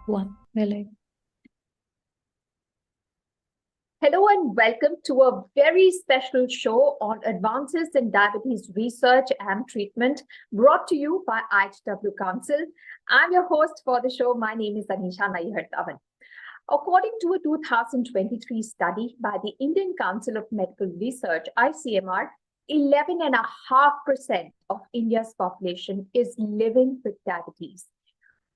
One. Really. Hello and welcome to a very special show on advances in diabetes research and treatment brought to you by IHW Council. I'm your host for the show. My name is Anisha Nayyar. According to a 2023 study by the Indian Council of Medical Research, ICMR, 11.5% of India's population is living with diabetes.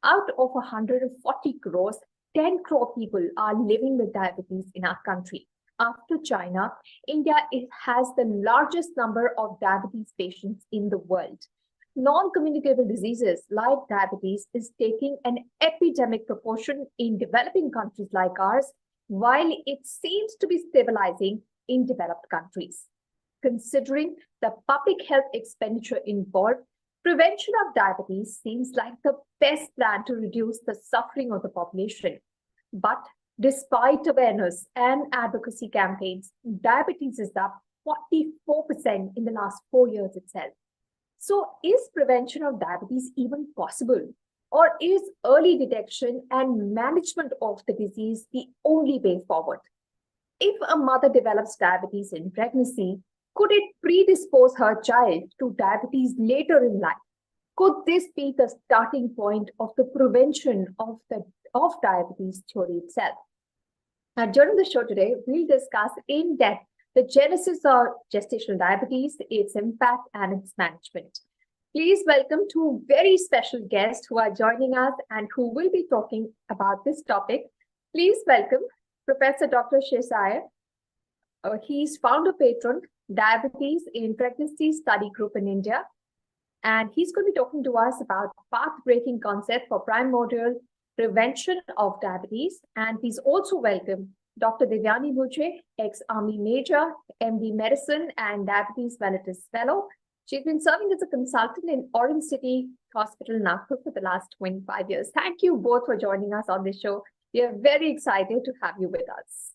Out of 140 crores, 10 crore people are living with diabetes in our country. After China, India has the largest number of diabetes patients in the world. Non-communicable diseases like diabetes is taking an epidemic proportion in developing countries like ours, while it seems to be stabilizing in developed countries. Considering the public health expenditure involved, prevention of diabetes seems like the best plan to reduce the suffering of the population. But despite awareness and advocacy campaigns, diabetes is up 44% in the last 4 years itself. So, is prevention of diabetes even possible? Or is early detection and management of the disease the only way forward? If a mother develops diabetes in pregnancy, could it predispose her child to diabetes later in life? Could this be the starting point of the prevention of diabetes theory itself? Now, during the show today, we'll discuss in depth the genesis of gestational diabetes, its impact, and its management. Please welcome two very special guests who are joining us and who will be talking about this topic. Please welcome Professor Dr. Shesai. He's founder patron, Diabetes in Pregnancy Study Group in India. And he's going to be talking to us about path-breaking concept for primordial prevention of diabetes. And please also welcome Dr. Devyani Mujhe, ex-Army Major, MD Medicine and Diabetes Mellitus Fellow. She's been serving as a consultant in Orange City Hospital, Nagpur for the last 25 years. Thank you both for joining us on this show. We are very excited to have you with us.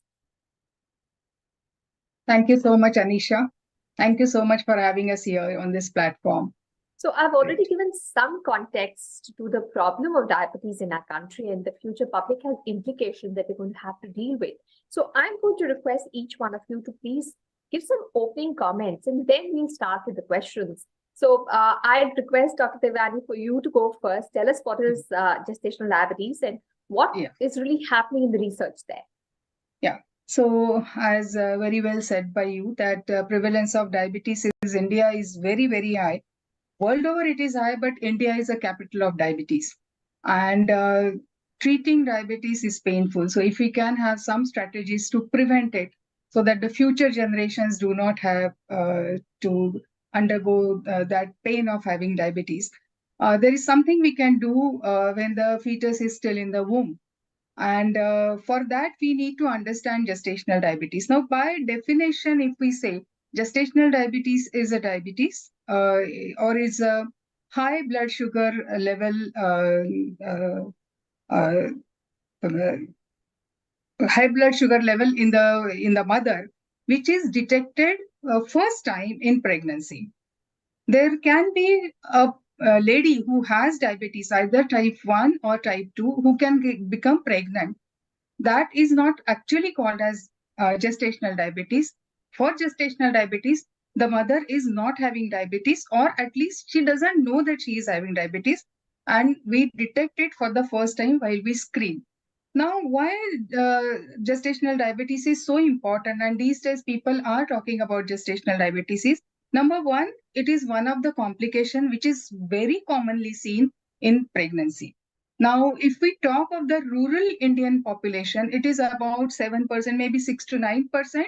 Thank you so much, Anisha. Thank you so much for having us here on this platform. So I've already given some context to the problem of diabetes in our country and the future public health implications that we're going to have to deal with. So I'm going to request each one of you to please give some opening comments and then we'll start with the questions. So I'd request Dr. Devani for you to go first. Tell us what is gestational diabetes and what is really happening in the research there. Yeah. So as very well said by you, that prevalence of diabetes in India is very, very high. World over it is high, but India is a capital of diabetes. And treating diabetes is painful. So if we can have some strategies to prevent it so that the future generations do not have to undergo that pain of having diabetes, there is something we can do when the fetus is still in the womb. And for that, we need to understand gestational diabetes. Now, by definition, if we say gestational diabetes is a diabetes or is a high blood sugar level, high blood sugar level in the mother, which is detected first time in pregnancy. There can be a lady who has diabetes, either type 1 or type 2, who can become pregnant. That is not actually called as gestational diabetes. For gestational diabetes, the mother is not having diabetes, or at least she doesn't know that she is having diabetes, and we detect it for the first time while we screen. Now, why gestational diabetes is so important, and these days people are talking about gestational diabetes, is number one, it is one of the complications which is very commonly seen in pregnancy. Now, if we talk of the rural Indian population, it is about 7%, maybe 6 to 9%.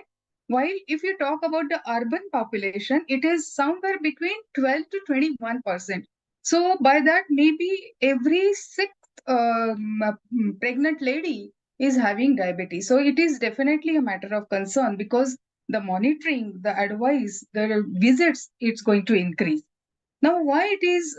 While if you talk about the urban population, it is somewhere between 12 to 21%. So by that, maybe every sixth pregnant lady is having diabetes. So it is definitely a matter of concern, because the monitoring, the advice, the visits, it's going to increase. Now, why it is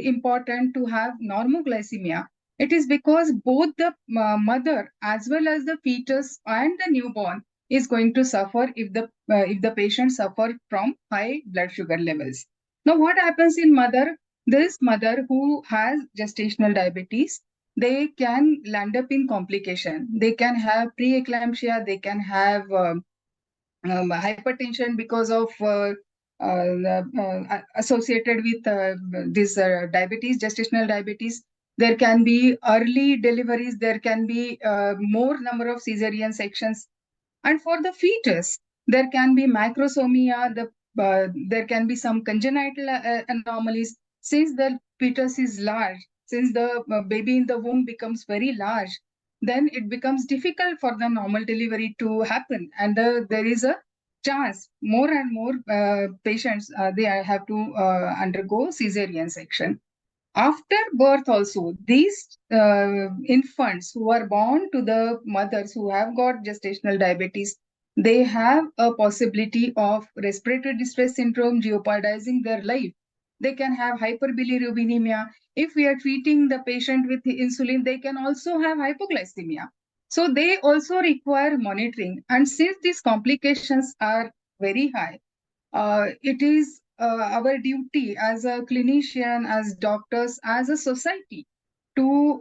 important to have normoglycemia? It is because both the mother as well as the fetus and the newborn is going to suffer if the patient suffer from high blood sugar levels. Now, what happens in mother? This mother who has gestational diabetes, they can land up in complication. They can have preeclampsia, they can have hypertension because of associated with this diabetes, gestational diabetes. There can be early deliveries, there can be more number of cesarean sections. And for the fetus, there can be macrosomia, there can be some congenital anomalies. Since the fetus is large, since the baby in the womb becomes very large, then it becomes difficult for the normal delivery to happen. And there is a chance more and more patients, they have to undergo cesarean section. After birth also, these infants who are born to the mothers who have got gestational diabetes, they have a possibility of respiratory distress syndrome jeopardizing their life. They can have hyperbilirubinemia. If we are treating the patient with insulin, they can also have hypoglycemia. So they also require monitoring. And since these complications are very high, it is our duty as a clinician, as doctors, as a society to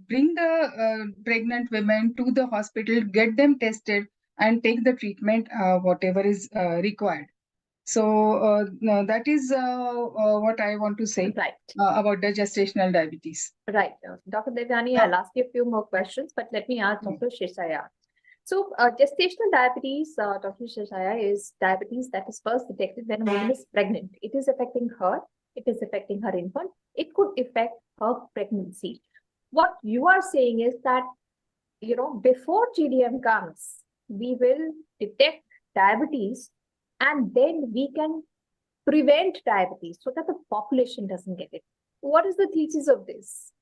bring the pregnant women to the hospital, get them tested, and take the treatment whatever is required. So no, that is what I want to say Right. About the gestational diabetes. Right. Dr. Devyani, I'll ask you a few more questions, but let me ask Dr. Sheshaya. So, gestational diabetes, Dr. Sheshaya, is diabetes that is first detected when a woman is pregnant. It is affecting her, it is affecting her infant, it could affect her pregnancy. What you are saying is that, before GDM comes, we will detect diabetes and then we can prevent diabetes so that the population doesn't get it. What is the thesis of this?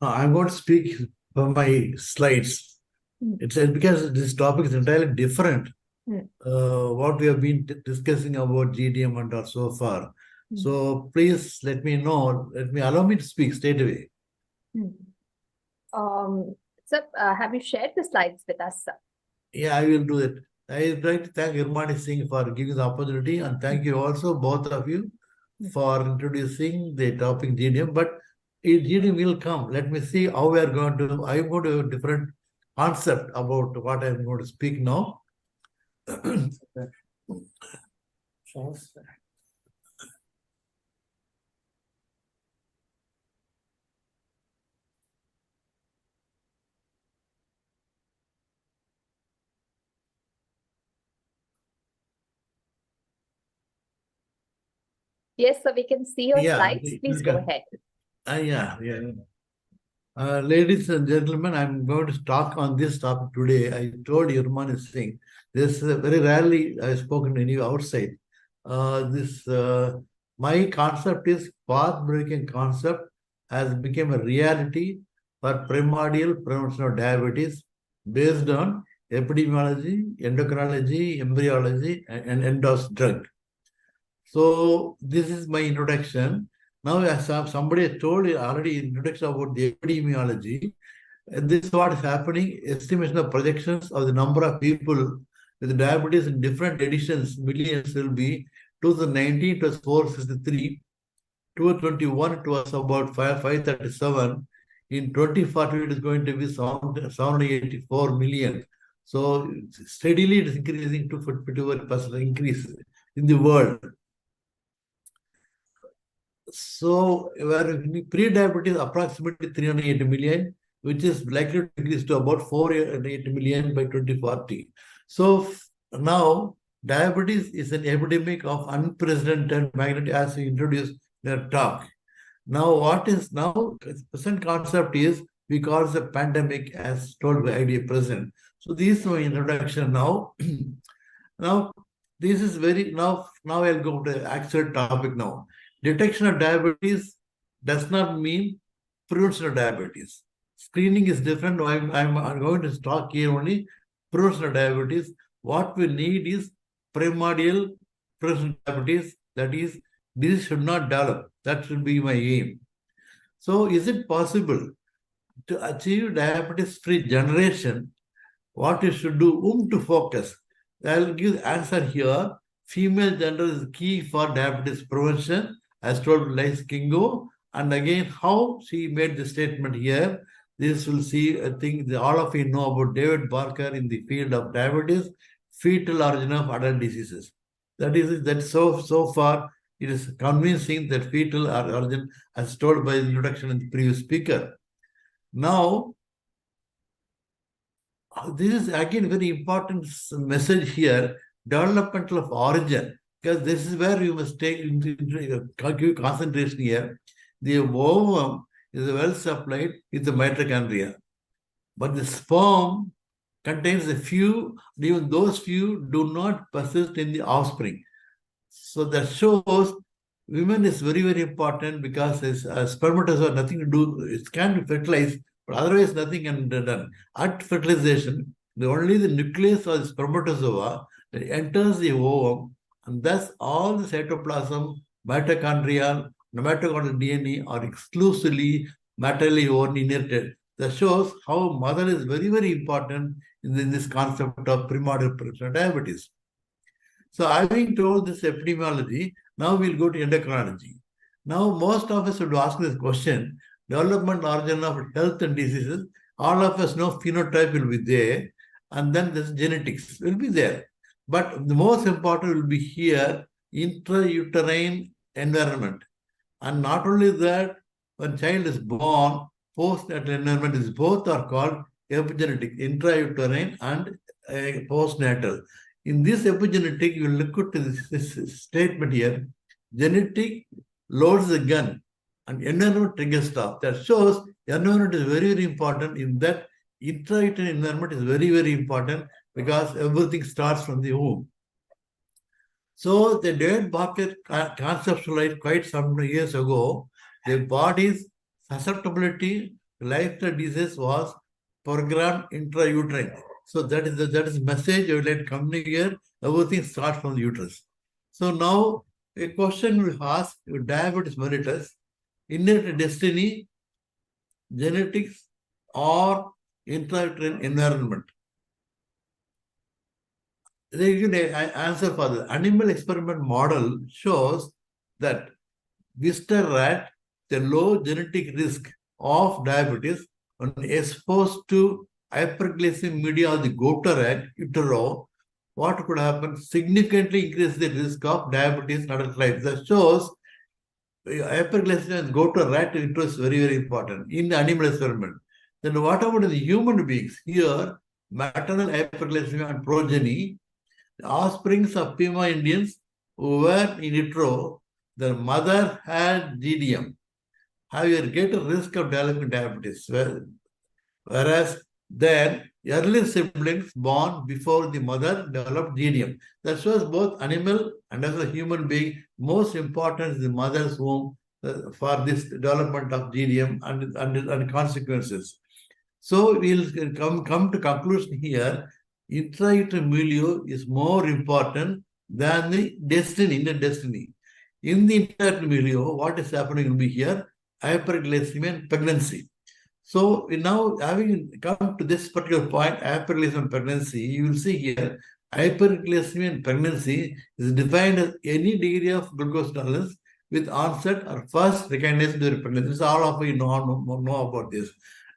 I'm going to speak from my slides. It's because this topic is entirely different. What we have been discussing about GDM and all so far. So please let me know. Allow me to speak straight away. Sir, have you shared the slides with us, sir? Yeah, I will do it. I would like to thank Irmani Singh for giving the opportunity, and thank you also, both of you, for introducing the topic GDM. But GDM will come. Let me see how we are going to. I am going to have a different concept about what I am going to speak now. Yes, so we can see your slides. Please go ahead. Ladies and gentlemen, I'm going to talk on this topic today. I told Irman Singh, this very rarely I've spoken to any outside. My concept is path-breaking concept has become a reality for primordial prevention of diabetes based on epidemiology, endocrinology, embryology, and endorsed drug. So this is my introduction. Now, as somebody told you already introduction about the epidemiology, this is what is happening, estimation of projections of the number of people with diabetes in different editions, millions will be 2019 it was 463, 2021 it was about 537, in 2040 it is going to be 784 million. So steadily it is increasing to 51% increase in the world. So, pre-diabetes approximately 380 million, which is likely to increase to about 480 million by 2040. So, now diabetes is an epidemic of unprecedented magnitude, as we introduced in our talk. Now, what is now present concept is we call it a pandemic, as told by IDA President. So, this is my introduction now. Now, this is very now I'll go to the actual topic now. Detection of diabetes does not mean prevention of diabetes. Screening is different. I'm going to talk here only prevention of diabetes. What we need is primordial prevention of diabetes. That is, this should not develop. That should be my aim. So, is it possible to achieve diabetes-free generation? What you should do? Whom to focus? I'll give the answer here. Female gender is key for diabetes prevention, as told by Kingo. And again, how she made the statement here, this will see, I think all of you know about David Barker in the field of diabetes, fetal origin of adult diseases. That so far it is convincing that fetal origin, as told by the introduction in the previous speaker. Now, this is again very important message here, developmental of origin, because this is where you must take give concentration here. The ovum is well supplied with the mitochondria, but the sperm contains a few, even those few do not persist in the offspring. So that shows women is very, very important, because spermatozoa nothing to do, it can fertilize, but otherwise nothing can be done. At fertilization, only the nucleus or the spermatozoa that enters the ovum, and thus all the cytoplasm, mitochondria, mitochondrial DNA are exclusively maternally inherited. That shows how mother is very, very important in this concept of primordial diabetes. So having told this epidemiology, now we'll go to endocrinology. Now most of us would ask this question, development origin of health and diseases, all of us know phenotype will be there, and then this genetics will be there. But the most important will be here, intrauterine environment. And not only that, when child is born, postnatal environment is both are called epigenetic, intrauterine and postnatal. In this epigenetic, you will look at this statement here, genetic loads the gun and environment triggers stop. That shows environment is very, very important. In that, intrauterine environment is very, very important, because everything starts from the womb. So the David Barker conceptualized quite some years ago, the body's susceptibility to lifestyle disease was programmed intrauterine. So that is the message I would like to communicate here. Everything starts from the uterus. So now a question we ask, diabetes mellitus, innate destiny, genetics, or intrauterine environment? They give an answer for the animal experiment model shows that blister rat, the low genetic risk of diabetes when exposed to hyperglycemic media of the goater rat, utero, what could happen? Significantly increase the risk of diabetes in adult life. That shows hyperglycemia in goater rat utero is very, very important in the animal experiment. Then what about the human beings? Here, maternal hyperglycemia and progeny, the offsprings of Pima Indians who were in utero, the mother had GDM, have a greater risk of developing diabetes. Whereas then early siblings born before the mother developed GDM. That shows both animal and as a human being, most important is the mother's womb for this development of GDM and consequences. So we'll come to conclusion here. Intrauterine milieu is more important than the destiny, inner destiny. In the intrauterine milieu, what is happening will be here, hyperglycemia and pregnancy. So now having come to this particular point, hyperglycemia and pregnancy, you will see here, hyperglycemia and pregnancy is defined as any degree of glucose tolerance with onset or first recognition during pregnancy. This all of you know about this.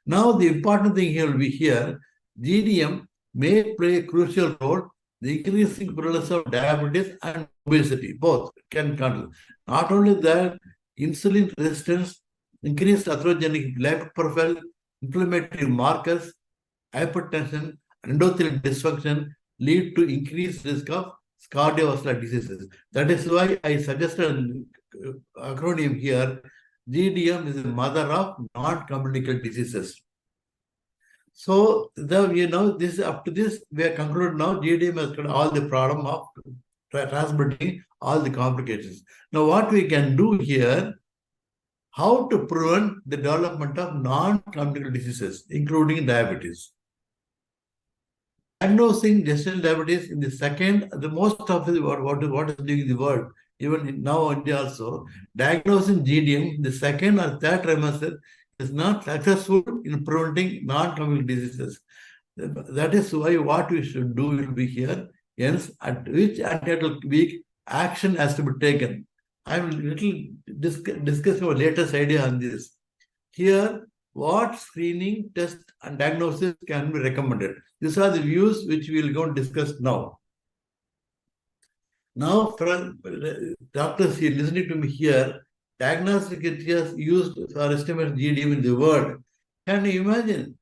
Now the important thing here will be here, GDM may play a crucial role in increasing prevalence of diabetes and obesity. Both can control. Not only that, insulin resistance, increased atherogenic lipid profile, inflammatory markers, hypertension, endothelial dysfunction lead to increased risk of cardiovascular diseases. That is why I suggested an acronym here. GDM is the mother of non-communicable diseases. So this up to this we are concluded now. GDM has got all the problem of transmitting all the complications. Now what we can do here, how to prevent the development of non-communicable diseases, including diabetes. Diagnosing gestational diabetes in the second, the most of the what is doing in the world, even now India also, diagnosing GDM in the second or third trimester is not successful in preventing non-communicable diseases. That is why what we should do will be here. Hence, at which antenatal week action has to be taken. I will little discuss our latest idea on this. Here, what screening, test, and diagnosis can be recommended. These are the views which we will go and discuss now. Now, for doctors here listening to me here, diagnostic criteria used for estimate GDM in the world. Can you imagine?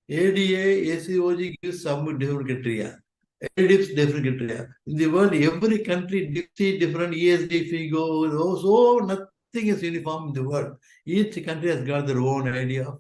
ADA, ACOG gives some different criteria. ADIPS different criteria. In the world, every country different ESD, FIGO, so nothing is uniform in the world. Each country has got their own idea of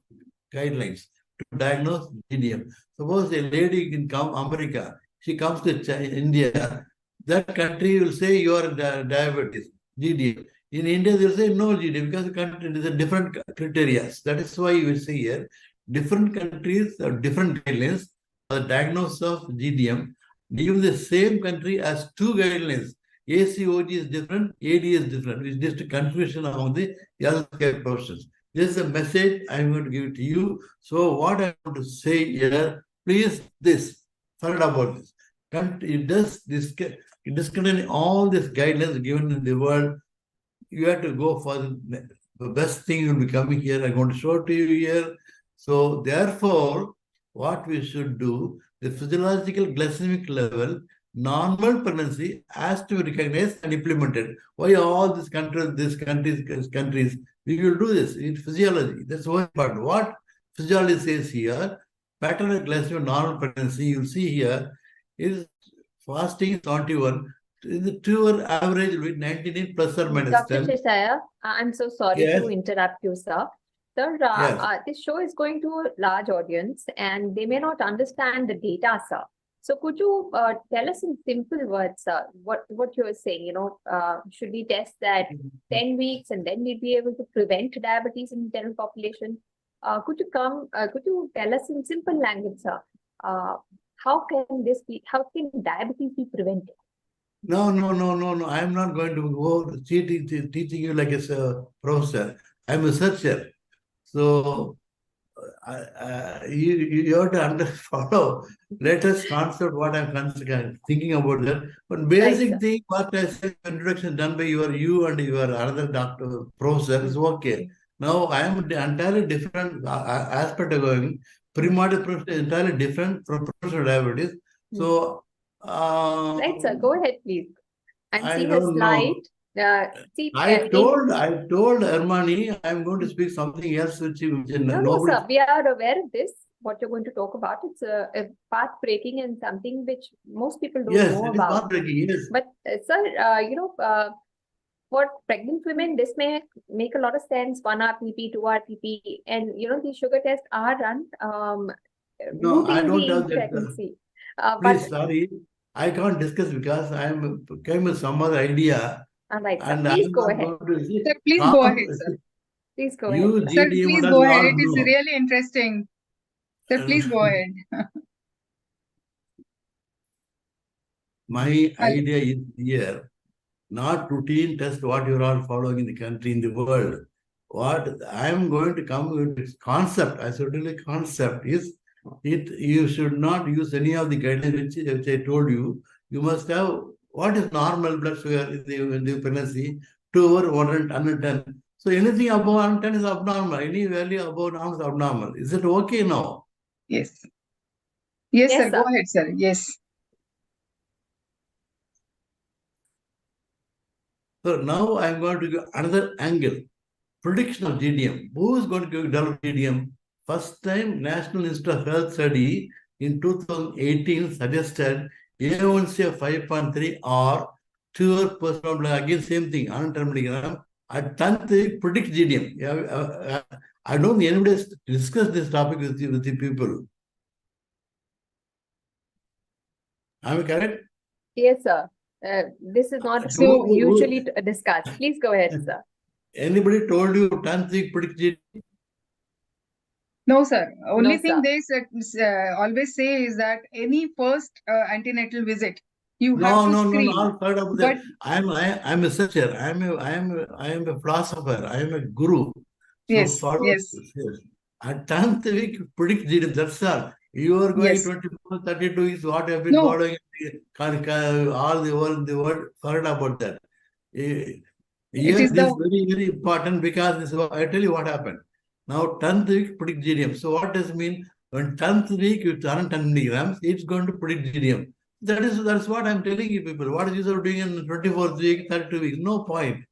guidelines to diagnose GDM. Suppose a lady can come America, she comes to India, that country will say you are diabetes, GDM. In India, they will say no GDM because the country is a different criteria. That is why you will see here different countries have different guidelines for the diagnosis of GDM. Even the same country has two guidelines. ACOG is different, AD is different, which is just a confusion among the healthcare professions. This is a message I'm going to give to you. So what I want to say here, please forget about this. It does discontinue all these guidelines given in the world. You have to go for the best thing will be coming here. I'm going to show to you here. So therefore, what we should do, the physiological glycemic level, normal pregnancy has to be recognized and implemented. Why all these countries, we will do this in physiology. That's one part. What physiology says here, pattern of glycemic normal pregnancy, you'll see here, is fasting 71. The 2-hour average will be 99 plus or minus Dr. 10. Cheshire, I'm so sorry Yes. to interrupt you, sir. Sir, Yes. this show is going to a large audience and they may not understand the data, sir. So could you tell us in simple words, sir, what you are saying? You know, should we test that 10 weeks and then we'd be able to prevent diabetes in the general population? Could you tell us in simple language, sir, how can diabetes be prevented? No. I'm not going to go teaching you like a professor. I'm a researcher. So you have to follow latest concept, what I'm thinking about that. But basic Right, thing, what I said, introduction done by you and your other doctor, professor is okay. Now I am entirely different aspect of going. Pre-modern profession is entirely different from professional diabetes. So right, sir. Go ahead, please. I'm I seeing a don't slide. know. I told Armani I'm going to speak something else which No, nobody. sir. We are aware of this. What you're going to talk about. It's a path breaking and something which most people don't Yes, know it is about. path breaking. Yes. But sir, you know, for pregnant women, this may make a lot of sense. 1 hour PP, 2 hour PP, and you know these sugar tests are run No, I don't routinely have in that. pregnancy. Please, sorry, I can't discuss because I came with some other idea, All right, sir. and Please I'm go not ahead. going to see. Sir, please go ahead, sir. Please go You ahead. Sir, GDM please and go you ahead. all It is know. really interesting. Sir, please go ahead. My idea is here, not routine test what you're all following in the country, in the world. What I'm going to come with this concept, I certainly concept is you should not use any of the guidelines which I told you. You must have what is normal blood sugar in the pregnancy, 2/110. So anything above 110 is abnormal. Any value above normal is abnormal. Is it okay now? Yes. Yes, Yes, sir. Go sir. ahead, sir. Yes. So now I'm going to give another angle. Prediction of GDM. Who is going to develop GDM? First time National Institute of Health study in 2018 suggested A1C of 5.3 or 2 personal again same thing, 110 milligram. At 10th predict GDM. I don't think anybody has discussed this topic with the people. Am I correct? Yes, sir. This is not So- usually discussed. Please go ahead, sir. Anybody told you 10th week predict GDM? No, sir. Only No, thing sir. they always say is that any first antenatal visit, you have No, to no, screen. I'll start up But there. I'm a researcher. I am a philosopher. I am a guru. So yes, follow yes. this. At 10th week, predict GDM. That's all. You are going Yes. 24, 32 is what I have been No. following all the world. Forget about that. It Yes, is this the is very, very important because this is I tell you what happened. Now, 10th week predict GDM. So what does it mean? When 10th week with 110 milligrams, it's going to predict GDM. That's what I'm telling you people. What is use of doing in 24th week, 32 weeks? No point.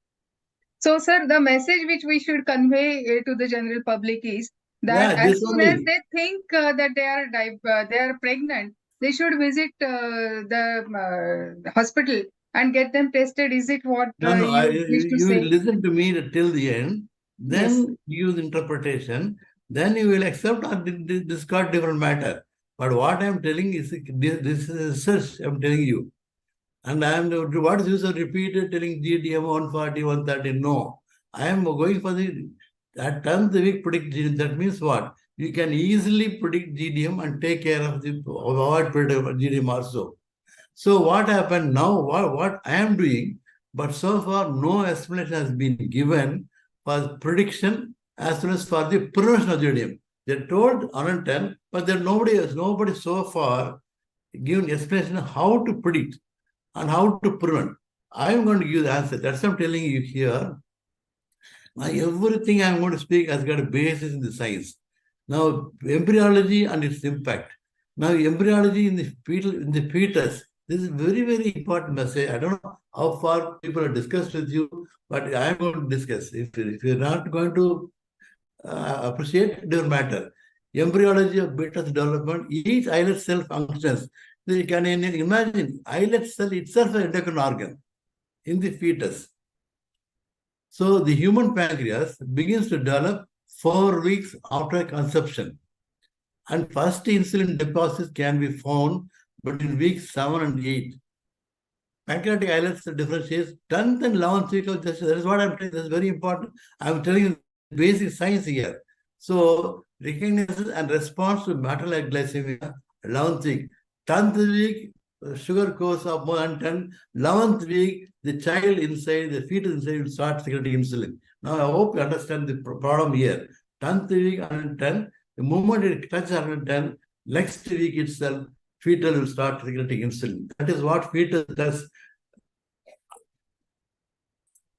So, sir, the message which we should convey to the general public is that Yeah, as this soon as only. they think that they are pregnant, they should visit the hospital and get them tested. Is it what No, you wish to you say? listen to me till the end, Yes. then use interpretation, then you will accept or discard different matter. But what I'm telling is this is research I'm telling you. And I am what is use of repeated telling GDM 140, 130? No. I am going for the at 10th week predict GDM. That means what? You can easily predict GDM and take care of the avoid GDM also. So what happened now? What I am doing, but so far no explanation has been given for prediction as well as for the prevention of GDM. They told 110, but there nobody so far given explanation how to predict and how to prevent. I am going to give the answer. That's what I'm telling you here. Now, everything I'm going to speak has got a basis in the science. Now, embryology and its impact. Now, embryology in the fetus. This is very, very important message. I don't know how far people have discussed with you, but I am going to discuss. If you're not going to appreciate, it doesn't matter. Embryology of fetus development, each islet cell functions. So you can imagine islet cell itself an endocrine organ in the fetus. So the human pancreas begins to develop 4 weeks after conception. And first insulin deposits can be found between weeks 7 and 8. Pancreatic islets differentiates 10th and 11th week of gestation. That is what I'm telling you. This is very important. I'm telling you basic science here. So recognizes and responds to maternal glycemia 11th week. 10th week, sugar course of more than 10. 11th week, the child inside, the fetus inside will start secreting insulin. Now, I hope you understand the problem here. 10th week, 110. The moment it touches 110, next week itself, fetal will start secreting insulin. That is what fetus does.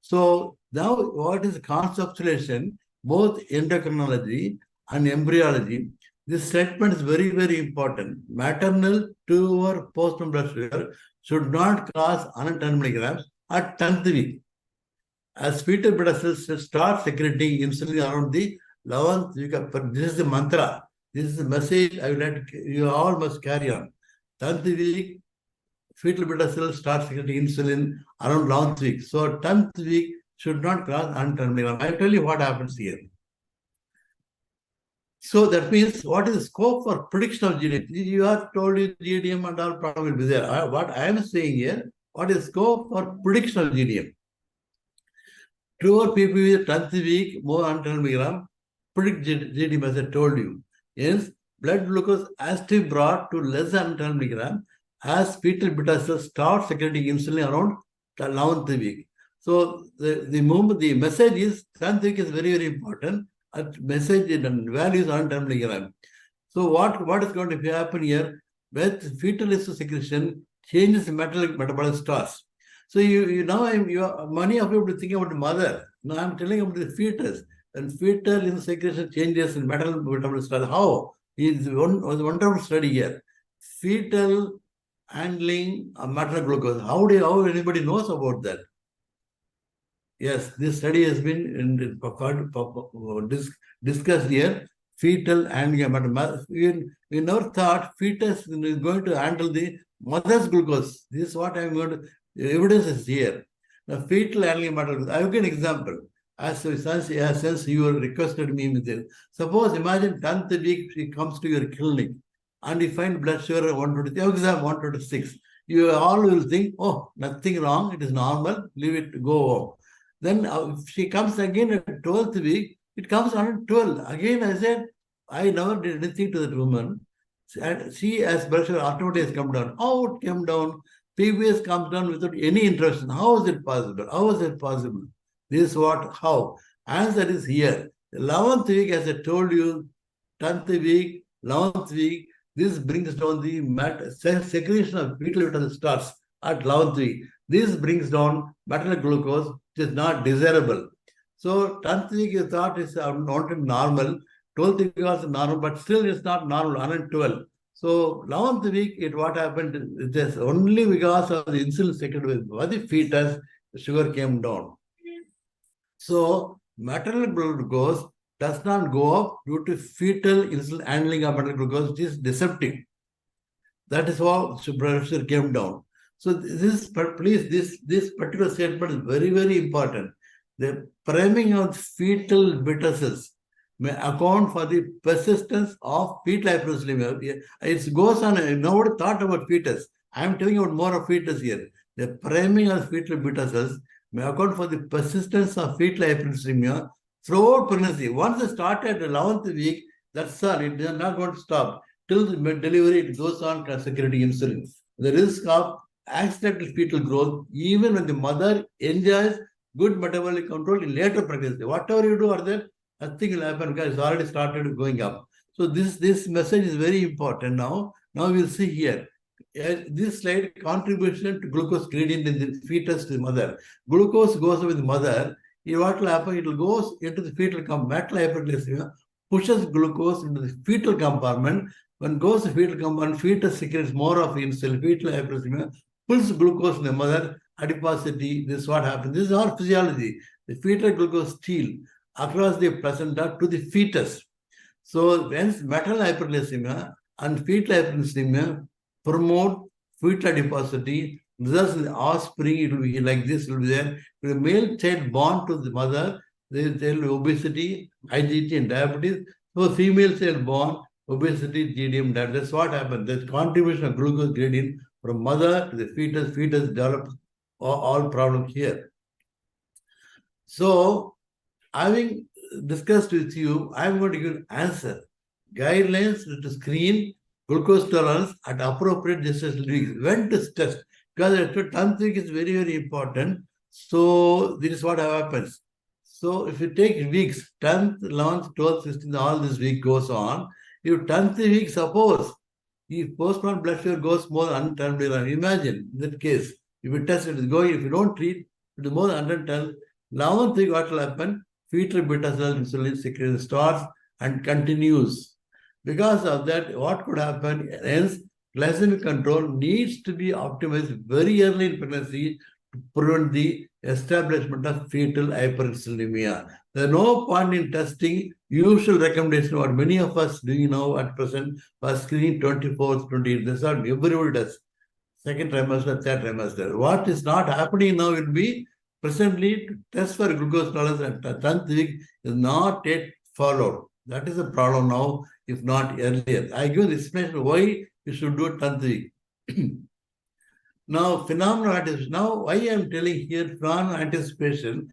So now what is conceptualization, both endocrinology and embryology? This statement is very, very important. Maternal 2 or postpartum blood sugar should not cross 110 milligrams at 10th week. As fetal beta cells start secreting insulin around the 11th week of birth. This is the mantra. This is the message I would like to, you all must carry on. 10th week, fetal beta cells start secreting insulin around 11th week. So 10th week should not cross 110 milligrams. I'll tell you what happens here. So that means what is the scope for prediction of GDM? You are told you GDM and all problem will be there. What I am saying here, what is scope for prediction of GDM? 2 or people with 10th week, more than 10 milligram, predict GDM as I told you. Hence, blood glucose has to be brought to less than 10 milligram as fetal beta cells start secreting insulin around the 11th week. So the message is 10th week is very, very important. Message and values on 10 milligram. So what is going to happen here? With fetal insulin secretion changes the metabolic status. So many of you would think about the mother. Now I'm telling about the fetus. And fetal insulin secretion changes in metabolic status. How? Is one wonderful study here. Fetal handling of maternal glucose. How anybody knows about that? Yes, this study has been discussed here. Fetal handling. We never thought fetus is going to handle the mother's glucose. This is what I'm going to. Evidence is here. Now, fetal handling maternal glucose. I will give an example. Since you requested me with this. Suppose imagine 10th week she comes to your clinic and you find blood sugar 123, exam 126. You all will think, oh, nothing wrong. It is normal. Leave it, go home. Then if she comes again at 12th week, it comes on 12. Again, I said, I never did anything to that woman. She, as blood sugar automatically has come down. How it came down? PBS comes down without any intervention. How is it possible? How is it possible? This is what, how? Answer is here. 11th week, as I told you, 10th week, 11th week, this brings down the secretion of fetal beta starts at 11th week. This brings down maternal glucose, which is not desirable. So 10th week is thought is not normal, 12th week is normal, but still it's not normal, 112. So 11th week, what happened? It is only because of the insulin secreted by the fetus, the sugar came down. So maternal glucose does not go up due to fetal insulin handling of maternal glucose, which is deceptive. That is how blood sugar came down. So this particular statement is very, very important. The priming of fetal beta cells may account for the persistence of fetal hyperinsulinemia. It goes on. Nobody thought about fetus. I am telling you about more of fetus here. The priming of fetal beta cells may account for the persistence of fetal hyperinsulinemia throughout pregnancy. Once it started the 11th week, that's all. It is not going to stop. Till the delivery, it goes on secreting insulin. The risk of accidental fetal growth, even when the mother enjoys good metabolic control in later pregnancy. Whatever you do, or that nothing will happen because it's already started going up. So this message is very important now. Now we'll see here. This slide, contribution to glucose gradient in the fetus to the mother. Glucose goes with the mother. What will happen? It will go into the fetal compartment. Maternal hyperglycemia pushes glucose into the fetal compartment. When it goes to fetal compartment, fetus secretes more of insulin. Fetal hyperglycemia pulls glucose in the mother. Adiposity. This is what happens. This is our physiology. The fetal glucose steal across the placenta to the fetus. So hence maternal hyperglycemia and fetal hyperglycemia promote fetal adiposity, results in the offspring. It will be like this, it will be there. When a male child born to the mother, there will be obesity, IGT, and diabetes. So female child born, obesity, GDM, diabetes. That's what happens. The contribution of glucose gradient from mother to the fetus develops all problems here. So, having discussed with you, I'm going to give an answer. Guidelines to screen glucose tolerance at appropriate gestational weeks. When to test? Because the 10th week is very, very important. So, this is what happens. So, if you take weeks, 10th, 11th, 12th, 16th, all this week goes on. If 10th week, suppose, if postpartum blood sugar goes more than 110 milligram, imagine in that case, if you test it is going, if you don't treat, it is more than 110. 11th week, what will happen? Fetal beta cell insulin secretion starts and continues. Because of that, what could happen? Hence, glycemic control needs to be optimized very early in pregnancy to prevent the establishment of fetal hyperinsulinemia. There is no point in testing. Usual recommendation, what many of us doing now at present, for screening 24th, 28th. That's what everybody does. Second trimester, third trimester. What is not happening now will be presently to test for glucose tolerance at 10th week is not yet followed. That is a problem now, if not earlier. I give the explanation why you should do 10th week. Now, phenomenal anticipation. Now, why I am telling here phenomenal anticipation,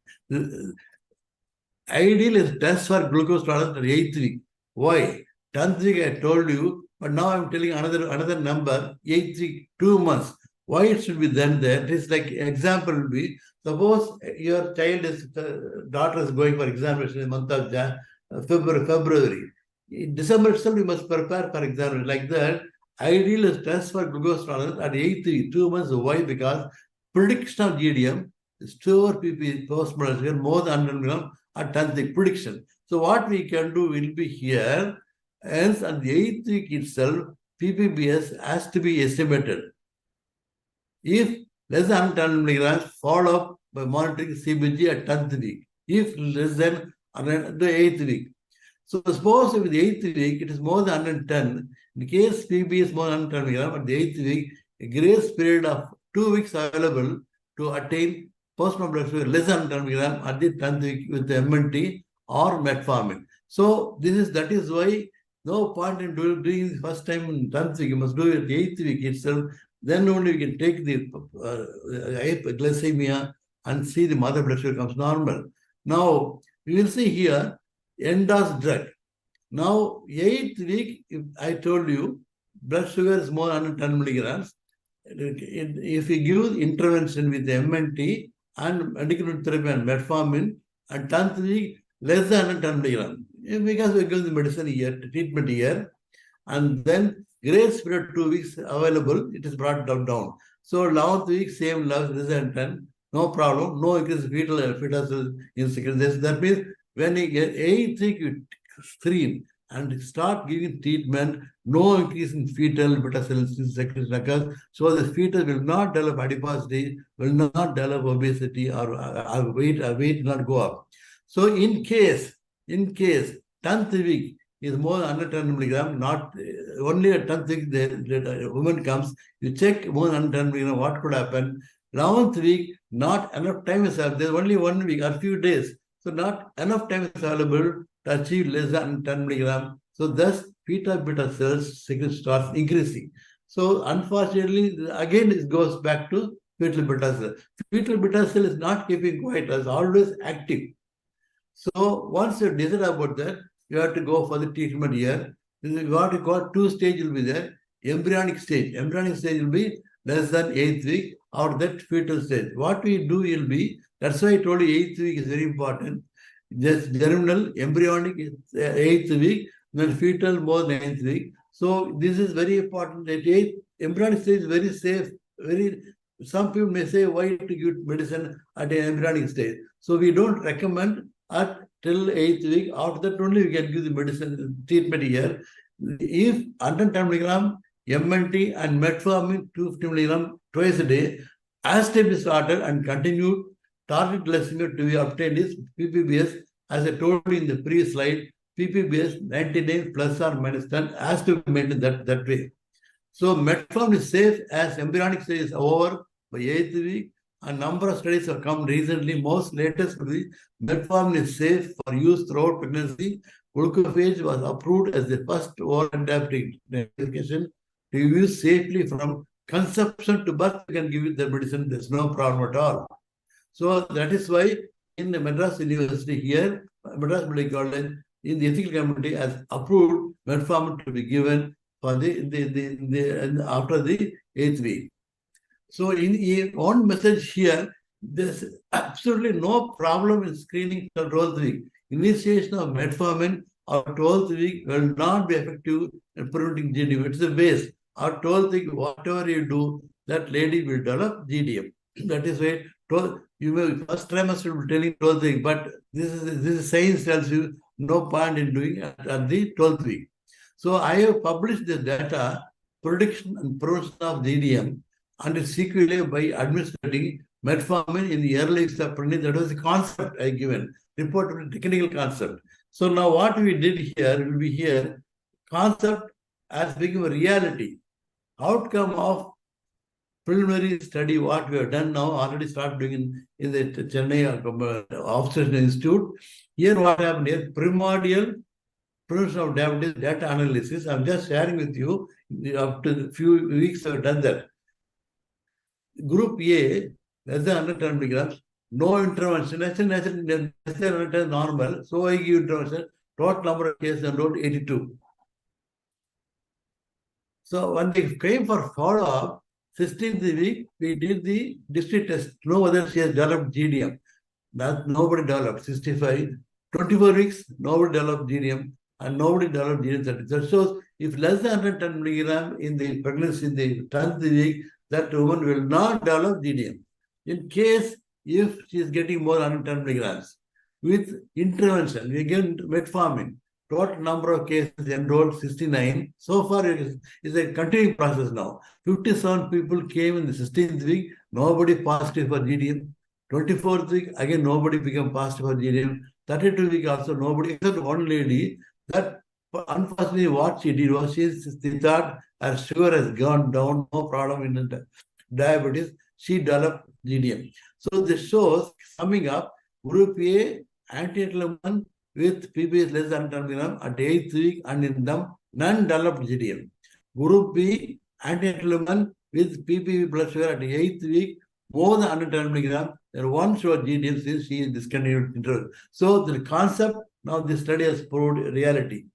ideal is test for glucose tolerance at 8th week. Why? 10th week I told you, but now I'm telling another number, 8th week, 2 months. Why it should be then there? It is like example will be, suppose your child is, daughter is going for examination in the month of February. In December itself, you must prepare for examination. Like that, ideal is test for glucose tolerance at 8th week, 2 months. Why? Because prediction of GDM, store PP post-mortem sugar more than 100 milligram at 10th week prediction. So what we can do will be here, hence at the 8th week itself, PPBS has to be estimated. If less than 110 milligrams, follow up by monitoring CBG at 10th week. If less than the 8th week. So suppose if the 8th week, it is more than 110. In case PB is more than 110 milligrams, at the 8th week, a grace period of 2 weeks available to attain postmortem blood sugar less than 10 milligrams at the 10th week with the MNT or metformin. So that is why no point in doing the first time in 10th week. You must do it at the 8th week itself. Then only we can take the glycemia and see the mother blood sugar comes normal. Now, we will see here, endorsed drug. Now, 8th week, if I told you, blood sugar is more than 110 milligrams. If you give intervention with the MNT and medical therapy and metformin, and 10th week, less than 110 milligrams. Because we give the medicine here, treatment here, and then grace period 2 weeks available, it is brought down. So 11th week, same level, result, no problem, no increase fetal fetus in second. That means when you get 8th week, you screen and start giving treatment, no increase in fetal beta cells in second occurs. So the fetus will not develop adiposity, will not develop obesity, or weight will not go up. So in case 10th week is more than 110 milligram, not only at 10th week the woman comes, you check more than 110 milligram, what could happen? 11th week, not enough time is available. There's only 1 week or few days. So not enough time is available to achieve less than 10 milligram. So thus fetal beta cells starts increasing. So unfortunately, again it goes back to fetal beta cell. Fetal beta cell is not keeping quiet, it's always active. So once you decide about that, you have to go for the treatment here. What you call 2 stage will be there. Embryonic stage. Embryonic stage will be less than 8th week, or that fetal stage. What we do will be, that's why I told you 8th week is very important. Just germinal, embryonic 8th week, then fetal more than 9th week. So this is very important. That 8th embryonic stage is very safe. Some people may say, why to give medicine at an embryonic stage? So we don't recommend at till 8th week. After that only we can give the medicine treatment here. If 110 milligram MNT and metformin 250 milligram twice a day, as to be started and continued, target glycemia to be obtained is ppbs. As I told you in the previous slide, ppbs 99 plus or minus 10 has to be maintained that way. So metformin is safe as embryonic stage is over by 8th week. A number of studies have come recently. Most latest metformin is safe for use throughout pregnancy. Glucophage was approved as the first oral antibiotic medication to use safely from conception to birth. You can give it the medicine. There's no problem at all. So that is why in the Madras University here, Madras Medical College, in the ethical committee has approved metformin to be given for after the 8th week. So in one message here, there's absolutely no problem in screening till 12th week. Initiation of metformin or 12th week will not be effective in preventing GDM. It's a waste. Or 12th week, whatever you do, that lady will develop GDM. That is why you may first trimester will be telling 12th week, but this is science tells you no point in doing at the 12th week. So I have published this data, prediction and prevention of GDM, and its sequelae by administering metformin in the early weeks of pregnancy. That was the concept I given, report technical concept. So now what we did here will be here, concept has become a reality. Outcome of preliminary study, what we have done now, already started doing in the Chennai Obstetrics Institute. Here what happened is primordial prevention of diabetes data analysis. I'm just sharing with you, up to a few weeks I've done that. Group A, less than 110 milligrams, no intervention, less than 110 normal, so I give intervention, total number of cases enrolled 82. So when they came for follow-up, 16th week, we did the district test, know whether she has developed GDM. That nobody developed, 65. 24 weeks, nobody developed GDM, and nobody developed GDM 30. That shows if less than 110 milligram in the pregnancy in the 10th week, that woman will not develop GDM. In case if she is getting more than 110 milligrams with intervention, we get metformin. Total number of cases enrolled 69. So far, it is a continuing process now. 57 people came in the 16th week, nobody positive for GDM. 24th week, again, nobody became positive for GDM. 32nd week also, nobody, except one lady, that unfortunately what she did was she thought her sugar has gone down, no problem in diabetes. She developed GDM. So this shows, summing up, Group A, antenatal woman with PPS less than 10 milligram at 8th week, and in them, none-developed GDM. Group B, antenatal woman with PPV blood sugar at 8th week, more than 110 milligram, then one showed GDM since she is discontinued interval. So the concept, now this study has proved reality.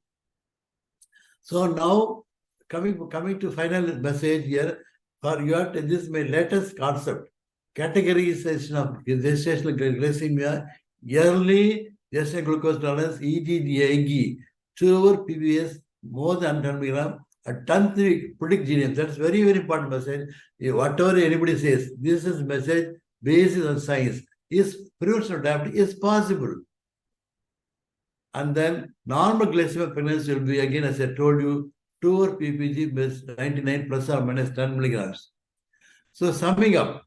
So now, coming to final message here, for you have to, this is my latest concept, categorization of gestational glycemia, early gestational glucose tolerance, EGDIG, 2 PBS, more than 10 milligram, At 10th week, predict GDM. That's very, very important message. Whatever anybody says, this is message based on science. Is prevention of diabetes is possible. And then normal glycemic pregnancy will be, again, as I told you, 2 or ppg plus 99 plus or minus 10 milligrams. So summing up,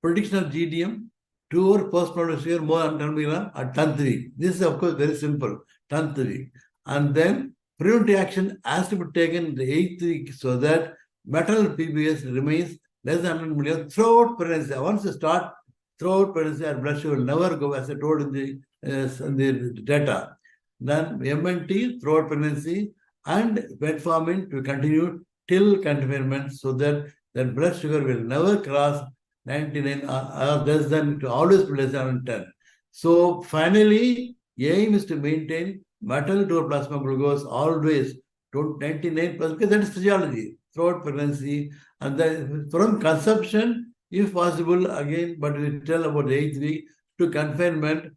prediction of GDM, 2 or postmortem sugar more than 10 milligram at 10th week. This is, of course, very simple, 10th week. And then preventive action has to be taken in the 8th week so that maternal PBS remains less than 100 milligram throughout pregnancy. Once you start throughout pregnancy, our blood sugar will never go, as I told in the data. Then MNT throughout pregnancy and metformin to continue till confinement so that blood sugar will never cross 99 or less than, to always be less than 10. So finally, aim is to maintain maternal total plasma glucose always to 99%, because that is physiology throughout pregnancy. And then from conception, if possible, again, but we tell about the 8th week to confinement,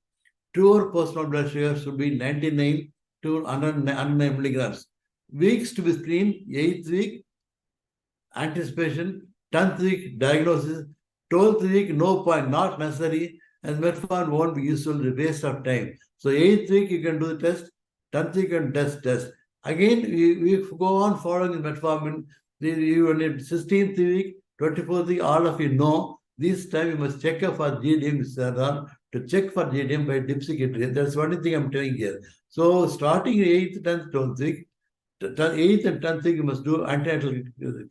2 or postmortem blood sugar should be 99 to 109 milligrams. Weeks to be screened, 8th week, anticipation, 10th week, diagnosis, 12th week, no point, not necessary, and metformin won't be useful, the waste of time. So 8th week, you can do the test, 10th week, you can test. Again, we go on following the metformin, you need 16th week, 24th week, all of you know, this time you must check up for GDM, to check for GDM by dipsicatory. That's one thing I'm telling here. So starting 8th, 10th, 12th week, 8th and 10th week, you must do antenatal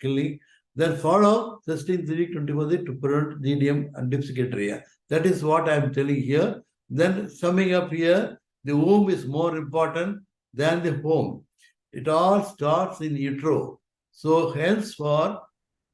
killing. Then follow 16th week, 24th week to prevent GDM and dipsicatory. That is what I'm telling here. Then summing up here, the womb is more important than the home. It all starts in utero. So hence for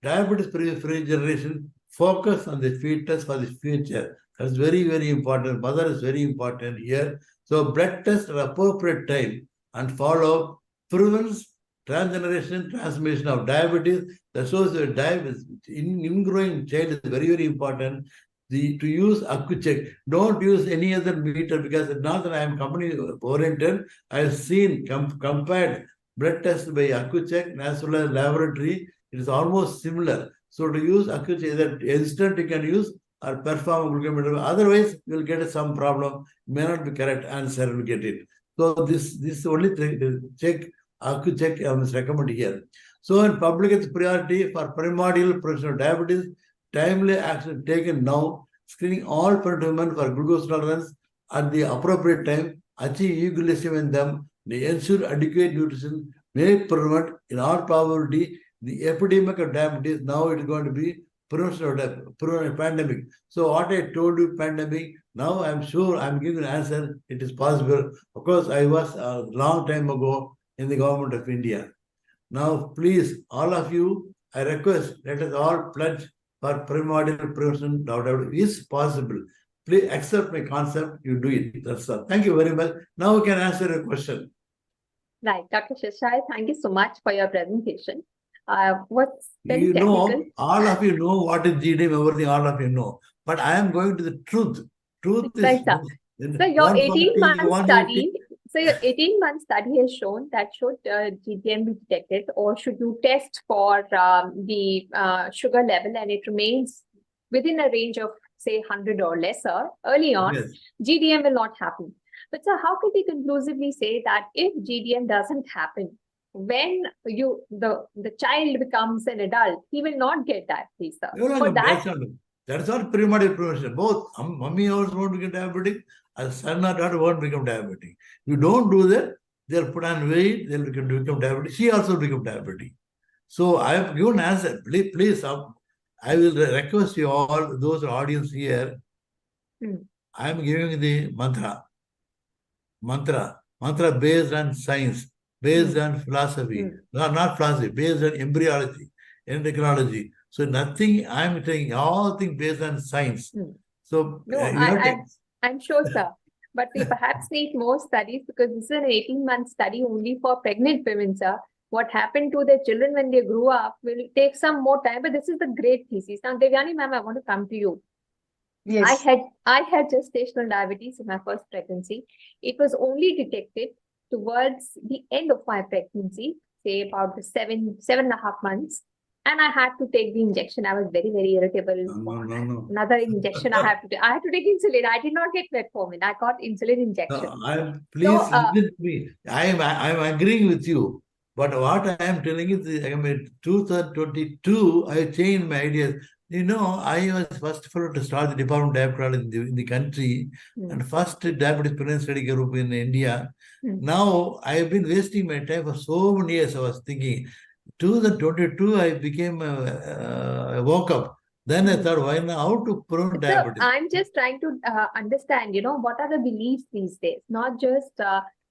diabetes-free generation, focus on the fetus for the future. That's very, very important. Mother is very important here. So blood test at appropriate time and follow prevents transgeneration transmission of diabetes. The source of diabetes in ingrowing child is very, very important. To use AccuCheck. Don't use any other meter, because not that I am company oriented. I have seen compared blood test by AccuCheck as well as laboratory. It is almost similar. So to use AccuCheck, that instant you can use or perform glucometer. Otherwise, you will get some problem. May not be correct answer, will get it. So this only thing, check AccuCheck I must recommend here. So in public health priority for primordial prevention of diabetes, timely action taken now, screening all pregnant women for glucose tolerance at the appropriate time, achieve euglycemia in them, they ensure adequate nutrition, may prevent, in all probability, the epidemic of diabetes. Now it is going to be prevention of pandemic. So what I told you, pandemic, now I'm sure I'm giving an answer. It is possible. Of course, I was a long time ago in the government of India. Now, please, all of you, I request, let us all pledge for primordial prevention of diabetes is possible. Please accept my concept, you do it. That's all. Thank you very much. Now we can answer your question. Right, Dr. Sheshai, thank you so much for your presentation. What's very you technical. know, all of you know what is GDM, everything, all of you know. But I am going to the truth. Truth Right, is... sir. So your 18-month study, your 18-month study has shown that should GDM be detected, or should you test for the sugar level and it remains within a range of, say, 100 or lesser, early on, Yes. GDM will not happen. But sir, how could we conclusively say that if GDM doesn't happen, when the child becomes an adult, he will not get diabetes, sir? For that, that's not primordial prevention. Both mommy also won't become diabetic, and son or daughter won't become diabetic. You don't do that, they'll put on weight, they'll become diabetic. She also become diabetic. So I have given answer. Please, I will request you all, those audience here, I am giving the mantra based on science, based on philosophy, not philosophy, based on embryology, endocrinology. So nothing, I'm saying all things based on science. So no, I'm sure, sir. But we perhaps need more studies, because this is an 18-month study only for pregnant women, sir. What happened to their children when they grew up will take some more time, but this is the great thesis. Now, Devyani ma'am, I want to come to you. Yes. I had gestational diabetes in my first pregnancy. It was only detected towards the end of my pregnancy, stay about the 7.5 months. And I had to take the injection. I was very, very irritable. No. Another injection I have to take. I had to take insulin. I did not get metformin. I got insulin injection. Please listen to me. I'm agreeing with you. But what I am telling is, I mean, 2022, I changed my ideas. You know, I was first fellow to start the Department of Diabetes in the country, and first diabetes prevention study group in India. Now, I have been wasting my time for so many years. I was thinking, 2022, I became, I woke up. Then I thought, why not? How to prevent diabetes? So I'm just trying to understand, what are the beliefs these days, not just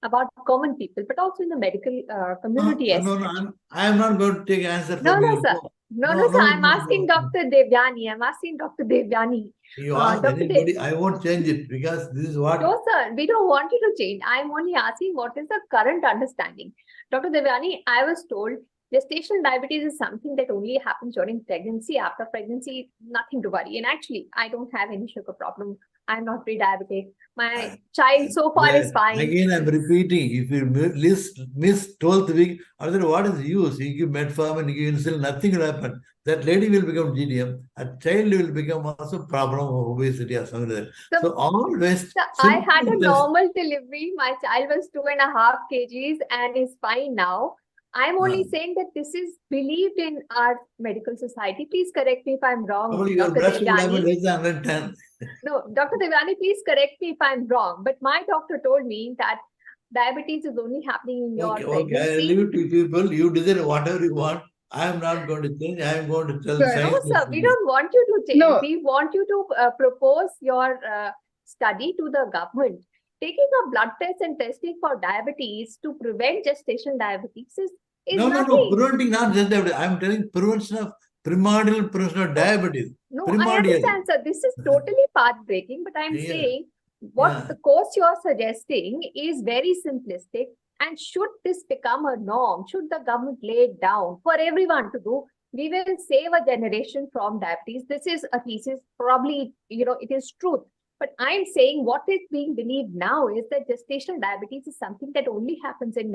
about common people, but also in the medical community. I'm not going to take answer from you. Sir. No, sir. I'm asking Dr. Devyani. I'm asking Dr. Devyani. You ask anybody, I won't change it because this is what. No, sir. We don't want you to change. I'm only asking what is the current understanding. Dr. Devyani, I was told gestational diabetes is something that only happens during pregnancy. After pregnancy, nothing to worry. And actually, I don't have any sugar problem. I'm not pre-diabetic. My child so far is fine. Again, I'm repeating. If you miss 12th week, other what is the use? You give metformin, you give insulin, nothing will happen. That lady will become GDM. A child will become also problem of obesity or something like that. So always. I had a normal delivery. My child was 2.5 kgs and is fine now. I'm only saying that this is believed in our medical society. Please correct me if I'm wrong. Your blood sugar level is 110. No, Dr. Devyani, please correct me if I'm wrong. But my doctor told me that diabetes is only happening in your pregnancy. Okay, I leave it to people. You decide whatever you want. I am not going to change. I am going to tell science. No, sir, we don't want you to change. No. We want you to propose your study to the government. Taking a blood test and testing for diabetes to prevent gestational diabetes is nothing. No, preventing not just diabetes. I am telling prevention of prevention of diabetes. No, I understand, sir. This is totally path-breaking, but I'm saying what the course you are suggesting is very simplistic. And should this become a norm, should the government lay it down for everyone to do, we will save a generation from diabetes. This is a thesis, probably, it is truth. But I'm saying what is being believed now is that gestational diabetes is something that only happens in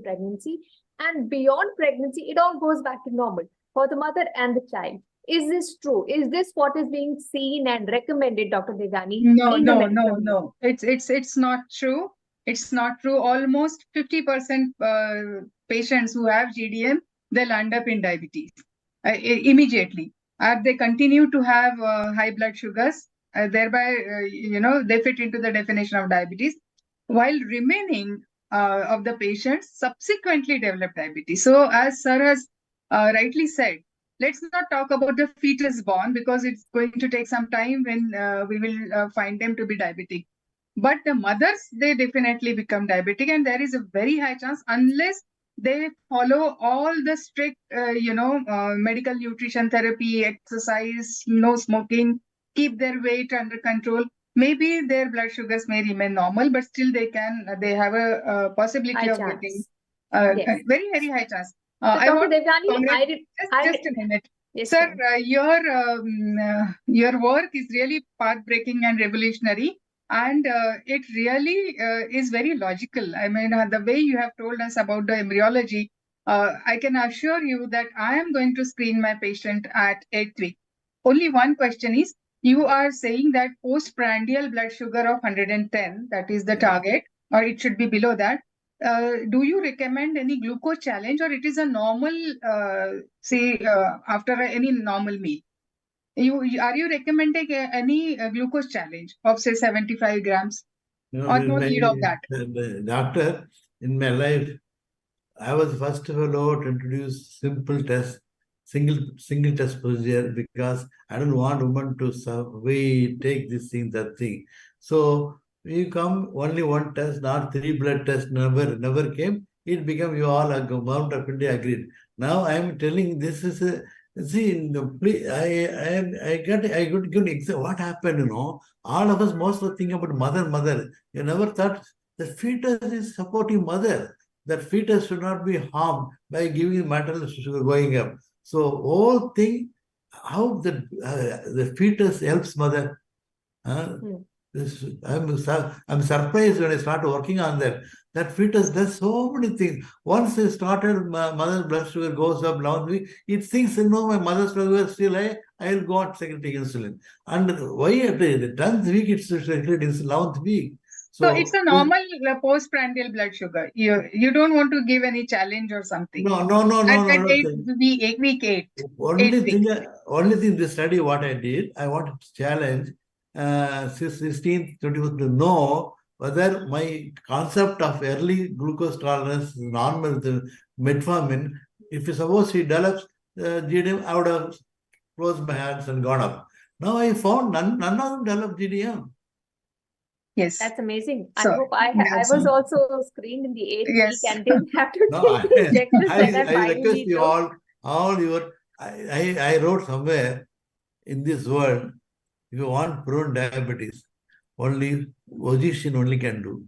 pregnancy, and beyond pregnancy, it all goes back to normal for the mother and the child. Is this true? Is this what is being seen and recommended, Dr. Devyani? No. It's not true. It's not true. Almost 50% patients who have GDM, they'll end up in diabetes immediately. They continue to have high blood sugars, thereby, they fit into the definition of diabetes, while remaining of the patients subsequently develop diabetes. So, as Sir has rightly said, let's not talk about the fetus born because it's going to take some time when we will find them to be diabetic. But the mothers, they definitely become diabetic, and there is a very high chance, unless they follow all the strict, medical nutrition therapy, exercise, no smoking, keep their weight under control. Maybe their blood sugars may remain normal, but still they have a possibility of getting very, very high chance. I want Devyani, just a minute. Yes, sir, your work is really path-breaking and revolutionary. And it really is very logical. I mean, the way you have told us about the embryology, I can assure you that I am going to screen my patient at 8th week. Only one question is, you are saying that postprandial blood sugar of 110, that is the target, or it should be below that. Do you recommend any glucose challenge, or it is a normal, after any normal meal? Are you recommending any glucose challenge of say 75 grams? Or no need of that? Doctor, in my life, I was first fellow to introduce simple test, single test procedure, because I don't want women to take this thing, that thing. So you come only one test, not 3 blood tests, never came. It became, you all, government of India agreed. Now I am telling this is a. See, I got good example. What happened, All of us mostly think about mother. You never thought the fetus is supporting mother. That fetus should not be harmed by giving maternal sugar going up. So whole thing, how the fetus helps mother. I'm surprised when I start working on that. That fetus does so many things. Once I started, my mother's blood sugar goes up 11th week. It thinks, my mother's blood sugar is still high. I'll go on secretary insulin. And why at the 10th week it's secretary insulin, 11th week? So it's a normal postprandial blood sugar. You don't want to give any challenge or something. No. At week 8. Only thing this study what I did, I wanted to challenge 16th, 21st to know whether my concept of early glucose tolerance, normal metformin, if suppose he develops GDM, I would have closed my hands and gone up. Now I found none of them developed GDM. Yes. That's amazing. So, I hope I was also screened in the 8th Yes. week and didn't have to take the injections that I I finally request you took. all your, I wrote somewhere in this world, if you want prone diabetes, only physician only can do,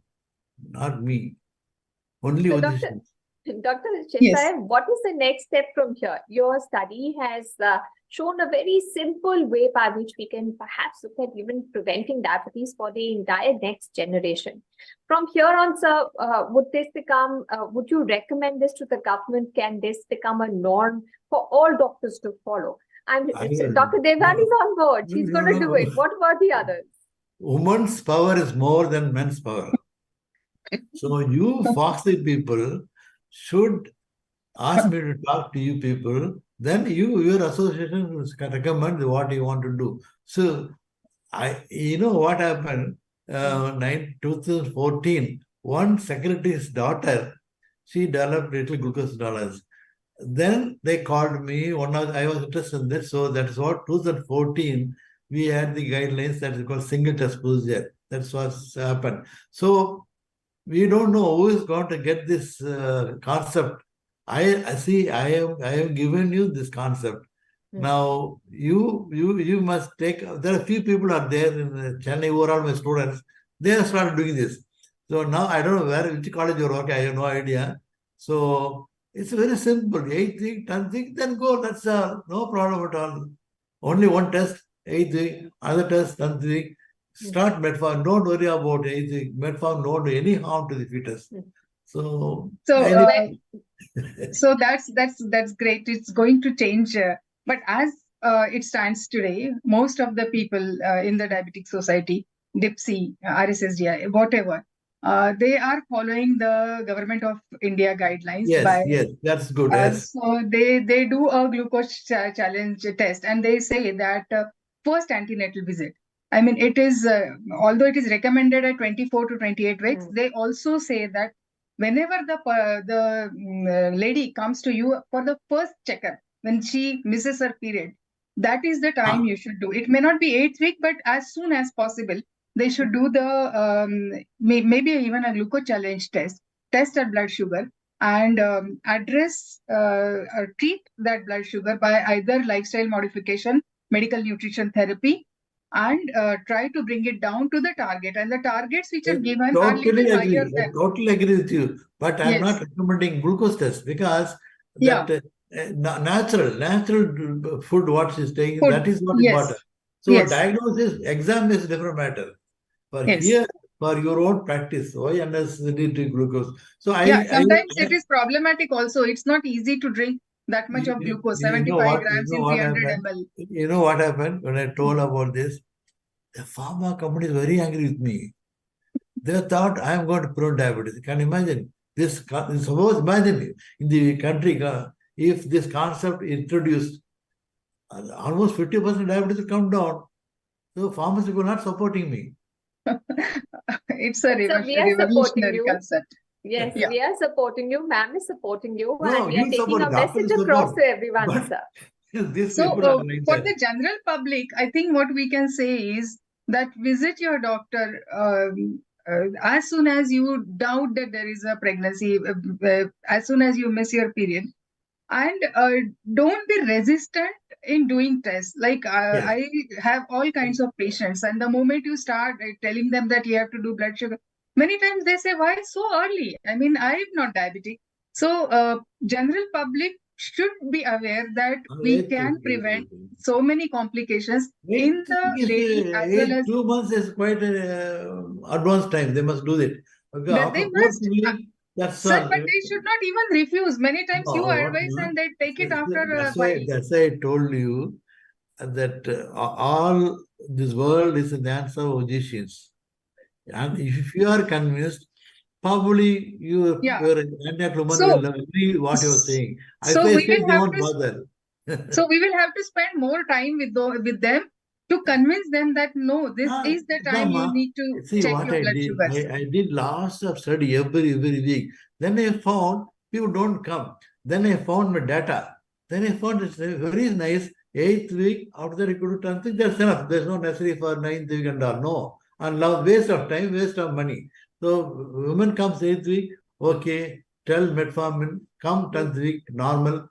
not me. Only So, physician. Dr. Yes. Shesai, what is the next step from here? Your study has shown a very simple way by which we can perhaps look at even preventing diabetes for the entire next generation. From here on, sir, would you recommend this to the government? Can this become a norm for all doctors to follow? Dr. Devani is on board. She's going to do it. What about the others? Woman's power is more than men's power. So you foxy people should ask me to talk to you people, then your association can recommend what you want to do. So you know what happened? 2014, one secretary's daughter, she developed little glucose tolerance. Then they called me. I was interested in this, so that's what 2014 we had the guidelines that is called single test procedure. That's what's happened. So we don't know who is going to get this concept. I see. I have given you this concept. Now you must take. There are few people are there in Chennai. Overall, my students they have started doing this. So now I don't know which college you're working. I have no idea. So it's very simple. 8th week, 10th week, then go. That's no problem at all. Only one test, 8th week, other test, 10th week. Start metformin. Don't worry about 8th week. Metformin don't do any harm to the fetus. So that's great. It's going to change. But as it stands today, most of the people in the Diabetic Society, DIPSI, RSSDI, whatever, they are following the Government of India guidelines. Yes, that's good. Yes. So they do a glucose challenge test, and they say that first antenatal visit. I mean, it is although it is recommended at 24 to 28 weeks, they also say that whenever the lady comes to you for the first checkup, when she misses her period, that is the time you should do. It may not be 8th week, but as soon as possible, they should do the maybe even a glucose challenge test her blood sugar, and address or treat that blood sugar by either lifestyle modification, medical nutrition therapy, and try to bring it down to the target. And the targets which are given are little higher than. I totally agree with you. But I'm not recommending glucose test because that natural food what she's taking, that is not important. So diagnosis, exam is different matter. For here, for your own practice, why unnecessary glucose? So sometimes it is problematic also. It's not easy to drink that much of glucose, 75 grams in 300 ml. You know what happened when I told about this? The pharma company is very angry with me. They thought I am going to prone diabetes. Can you imagine? Suppose imagine in the country, if this concept introduced, almost 50% diabetes will come down. So pharmacists were not supporting me. It's a revolutionary concept. Yes, we are supporting you. Ma'am is supporting you. No, and we are taking a message across to everyone, sir. So for the general public, I think what we can say is that visit your doctor as soon as you doubt that there is a pregnancy, as soon as you miss your period. And don't be resistant in doing tests. Like I have all kinds of patients, and the moment you start telling them that you have to do blood sugar, many times they say, why so early? I mean, I'm not diabetic. So general public should be aware that we can prevent so many complications in the lady as well as 2 months is quite an advanced time. They must do it. Okay, that after they 4th must. week, that's Sir, all. but they should not even refuse. Many times you No, what, advise no? and they take it after a That's while. why, that's why I told you that all this world is in the hands of magicians. And if you are convinced, probably your anti woman So- will agree what you are saying. so If I we say will they have won't to- bother. So we will have to spend more time with them to convince them that no, this is the time you need to See check what your I blood did. sugars. I did lots of study every week. Then I found people don't come. Then I found my data. Then I found it's very nice. 8th week, after that, you could do 10th week. That's enough. There's no necessary for 9th week and all. No. And now waste of time, waste of money. So women comes 8th week, okay, tell metformin, come 10th week, normal,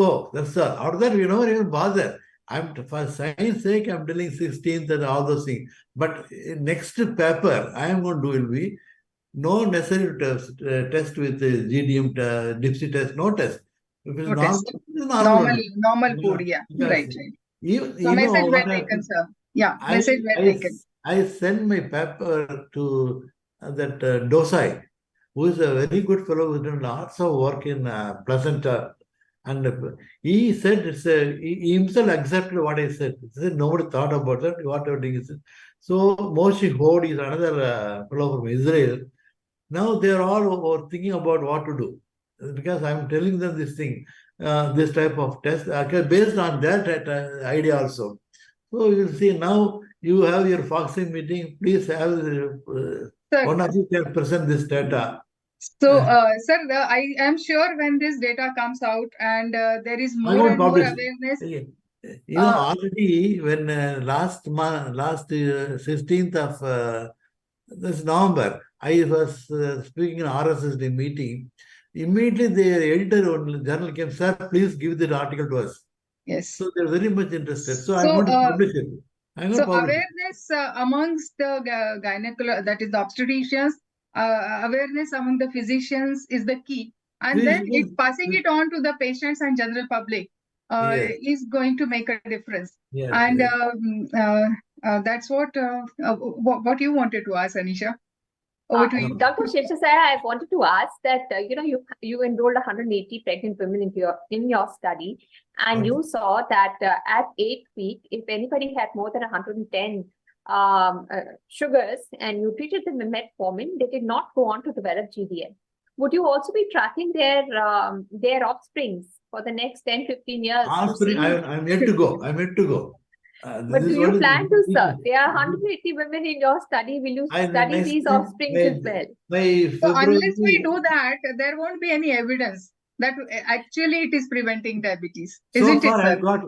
go. That's all. After that, we never even bother. I'm for science sake, I'm telling 16th and all those things. But next paper I am going to do will be no necessary test with the GDM, DIPSI test, no test. If it's No normal, test. it's normal. only. Normal food, yeah. Because Right. You, So you know message well what taken, sir. Yeah, I, message well taken. I send my paper to that Dosai, who is a very good fellow who's done lots of work in placenta. And he said, he himself accepted what I said. He said nobody thought about that, whatever he said. So Moshe Hod is another fellow from Israel. Now they are all thinking about what to do. Because I'm telling them this thing, this type of test, based on that idea also. So you see now you have your Foxing meeting. Please have one of you can present this data. So, sir, I am sure when this data comes out and there is I more won't and more publish. awareness. You know, already when last 16th of this November, I was speaking in RSSD meeting. Immediately, the editor on journal came, sir, please give the article to us. Yes. So they're very much interested. So I'm going to publish it. So awareness amongst the gynecologists, that is the obstetricians, awareness among the physicians is the key. And then passing it on to the patients and general public is going to make a difference. Yes, and that's what you wanted to ask, Anisha. Over to you. Dr. Sheshasaya, I wanted to ask that you enrolled 180 pregnant women in your study, and you saw that at 8th week, if anybody had more than 110 sugars and you treated them with metformin, they did not go on to develop GDM. Would you also be tracking their offsprings for the next 10-15 years? Offspring, I'm yet to go. But do you plan to, sir? There are 180 women in your study. Will you study these offsprings as well? So unless we do that, there won't be any evidence that actually it is preventing diabetes. Isn't so far, it, sir? I've got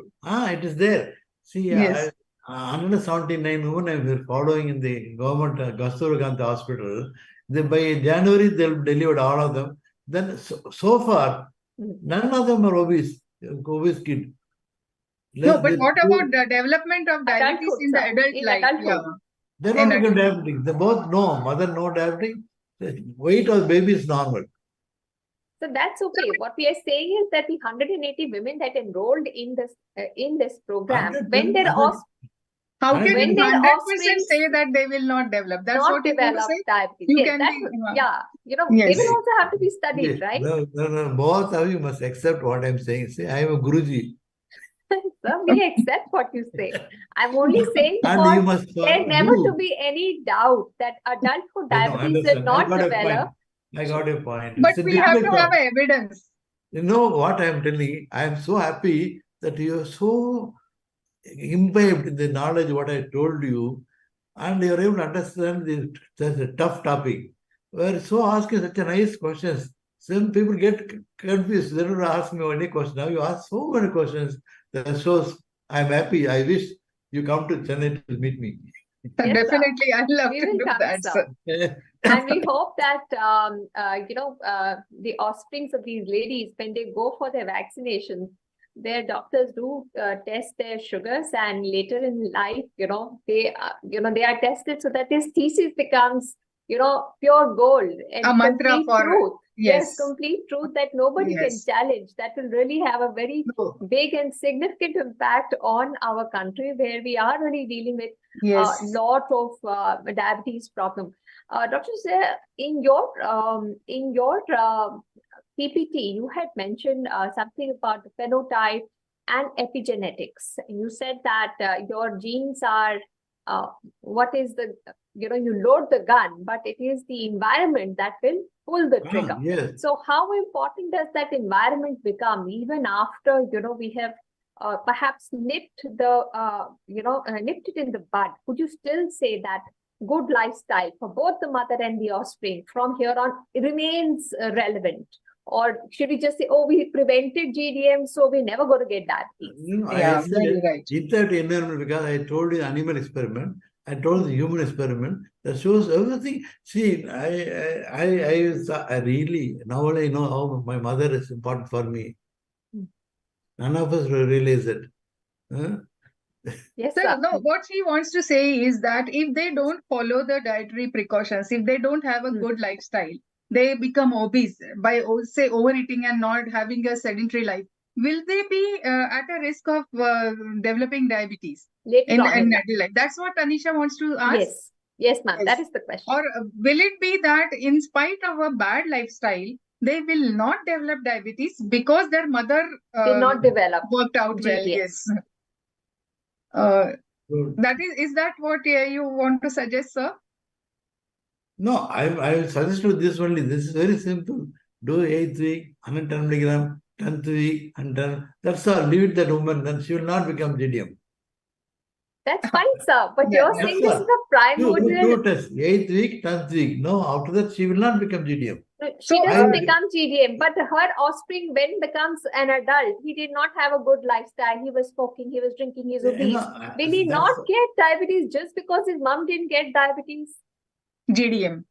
it is there. See, yes. 179 women I'm following in the government Kasturi Gandhi hospital. By January, they'll deliver all of them. Then so far, none of them are obese kid. No, but what about the development of diabetes in the adult life? Yeah. They're not become diabetic. They both know, mother no diabetic. Weight of baby is normal. So that's okay. What we are saying is that the 180 women that enrolled in this program, when their how can you 100% say that they will not develop? That's what you want to say? Diabetes. You yes, can they will also have to be studied, right? No. Both of you must accept what I'm saying. See, I am a Guruji. Sir, we accept what you say. I'm only saying there never to be any doubt that adulthood diabetes will not develop. I got your point. But we have to have evidence. You know what I'm telling? I am so happy that you are so imbibed in the knowledge what I told you, and you're able to understand that's a tough topic. We're so asking such a nice questions. Some people get confused. They don't ask me any question. Now you ask so many questions. That shows I'm happy. I wish you come to Chennai to meet me. Yes, definitely, I'd love to do that, sir. And we hope that the offsprings of these ladies, when they go for their vaccinations, their doctors do test their sugars, and later in life, they are tested so that this thesis becomes pure gold and A mantra complete for, truth. Yes, yes, complete truth that nobody can yes. challenge. That will really have a very So, big and significant impact on our country, where we are really dealing with a Yes. lot of diabetes problem. Dr. Sir, in your PPT, you had mentioned something about the phenotype and epigenetics. You said that your genes are what is the you load the gun, but it is the environment that will pull the trigger. yes. So how important does that environment become even after we have perhaps nipped nipped it in the bud? Could you still say that good lifestyle for both the mother and the offspring from here on remains relevant? Or should we just say, oh, we prevented GDM, so we're never going to get diabetes? I Yeah, said very right. without environment, because I told you animal experiment, I told the human experiment that shows everything. See, I really now only know how my mother is important for me. None of us will realize it. Huh? Yes, So, sir. no, what he wants to say is that if they don't follow the dietary precautions, if they don't have a good lifestyle, they become obese by, say, overeating and not having a sedentary life. Will they be at a risk of developing diabetes Later in on in life. adult life? That's what Anisha wants to ask. Yes. Yes, ma'am. Yes. That is the question. Or will it be that in spite of a bad lifestyle, they will not develop diabetes because their mother Did not develop worked out well? GDM. Yes. Good. That is that what you want to suggest, sir? No, I will suggest you this only. This is very simple. Do 8th week, 110 milligram, 10th week, and then that's all. Leave it that woman, then she will not become GDM. That's fine, sir. But Yeah, you're that's saying this is all. a primordial. Two tests, 8th week, 10th week. No, after that, she will not become GDM. She So, doesn't become GDM, but her offspring, when becomes an adult, he did not have a good lifestyle. He was smoking, he was drinking, he's obese. Will he not get diabetes just because his mom didn't get diabetes? GDM.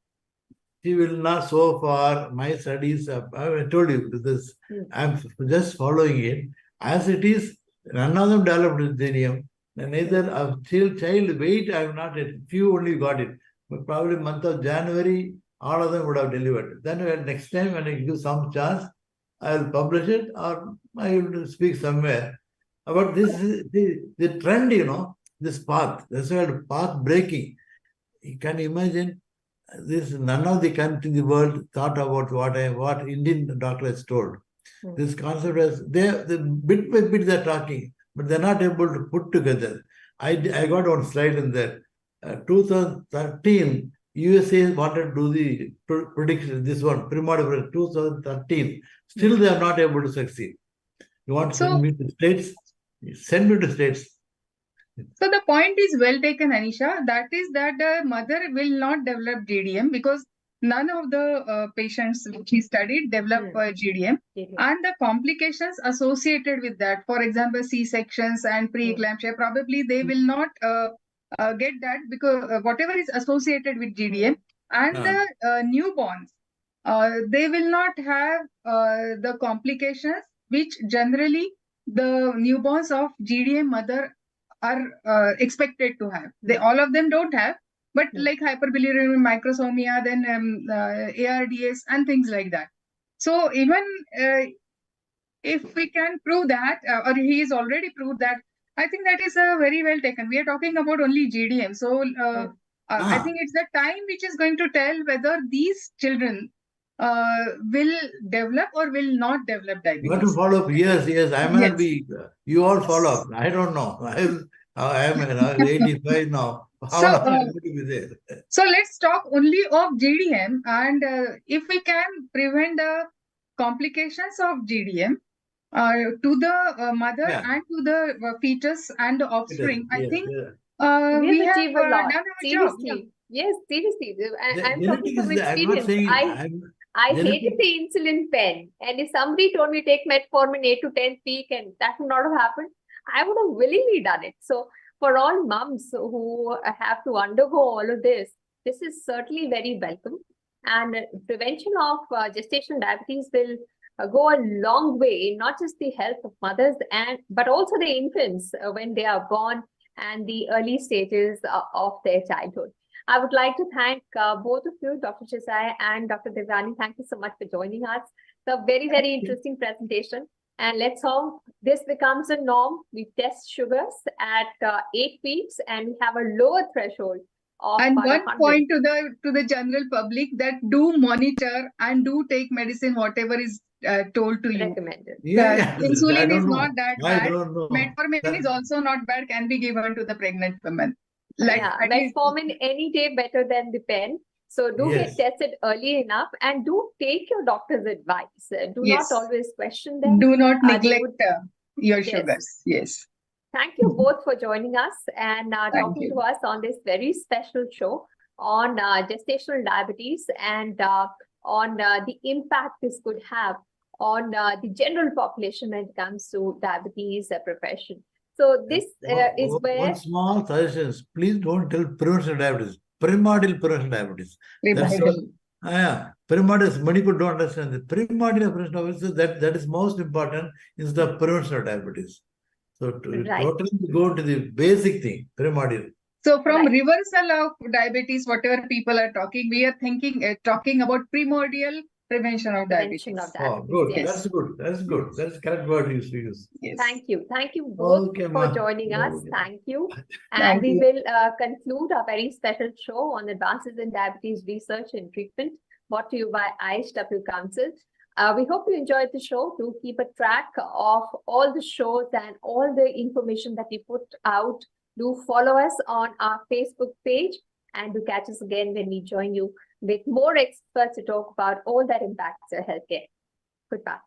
She will not. So far, my studies, I told you this, I'm just following it. As it is, none of them developed GDM. Neither of child weight, I have not yet. Few only got it. But probably month of January, all of them would have delivered. Then next time when I give some chance, I will publish it or I will speak somewhere. But this is the trend, this path. That's why path breaking. You can imagine this. None of the country in the world thought about what Indian doctor has told. This concept is they bit by bit they're talking, but they're not able to put together. I got one slide in there. 2013, USA wanted to do the prediction, this one, primordial 2013. Still they are not able to succeed. You want to send me to States? Send me to States. So the point is well taken, Anisha. That is that the mother will not develop GDM because none of the patients which he studied develop GDM. And the complications associated with that, for example, C-sections and preeclampsia, probably they will not get that because whatever is associated with GDM and the newborns, they will not have the complications which generally the newborns of GDM mother are expected to have. They all of them don't have, but like hyperbilirubinemia, microsomia, then ARDS and things like that. So even if we can prove that, or he has already proved that, I think that is very well taken. We are talking about only GDM. So I think it's the time which is going to tell whether these children will develop or will not develop diabetes. You have to follow up. Yes. I may not be. You all follow up. I don't know. I am 85 now. How long am I going to be there? So let's talk only of GDM, and if we can prevent the complications of GDM to the mother and to the fetus and the offspring, I think we have achieved a lot. done our Seriously. job. Yes, seriously. I'm talking Genetics from is I'm not experience. saying I hated the insulin pen. And if somebody told me take metformin 8 to 10th week and that would not have happened, I would have willingly done it. So for all mums who have to undergo all of this is certainly very welcome. And prevention of gestational diabetes will go a long way in not just the health of mothers but also the infants when they are born and the early stages of their childhood. I would like to thank both of you, Dr. Chisai and Dr. Devani. Thank you so much for joining us. It's a very, very interesting presentation. And let's hope this becomes a norm. We test sugars at 8 weeks and we have a lower threshold of And 100. one point to the general public, that do monitor and do take medicine whatever is told to you. Recommended. Yeah, I Insulin don't is know. not that I bad. don't know. Metformin is also not bad, can be given to the pregnant women. Yeah, metformin any day better than the pen. So do Yes. get tested early enough and do take your doctor's advice. Do Yes. not always question them. Do not They neglect would- your Yes. sugars. Yes. Thank you both for joining us and talking you. to us on this very special show on gestational diabetes and on the impact this could have on the general population when it comes to diabetes profession. So this is where... One small suggestion. Please don't tell prevention of diabetes. Primordial prevention of diabetes. Primordial. Many people don't understand the primordial prevention of diabetes. That is most important is the prevention of diabetes. So totally go to the basic thing, primordial. So from reversal of diabetes, whatever people are talking, we are talking about primordial prevention of diabetes. Oh, good. Yes. That's good. That's good. That's the correct word you use. Yes. Thank you. Thank you both for joining us. Thank you. And we will conclude our very special show on advances in diabetes research and treatment, brought to you by IHW Council. We hope you enjoyed the show. Do keep a track of all the shows and all the information that we put out. Do follow us on our Facebook page and do catch us again when we join you with more experts to talk about all that impacts your healthcare. Goodbye.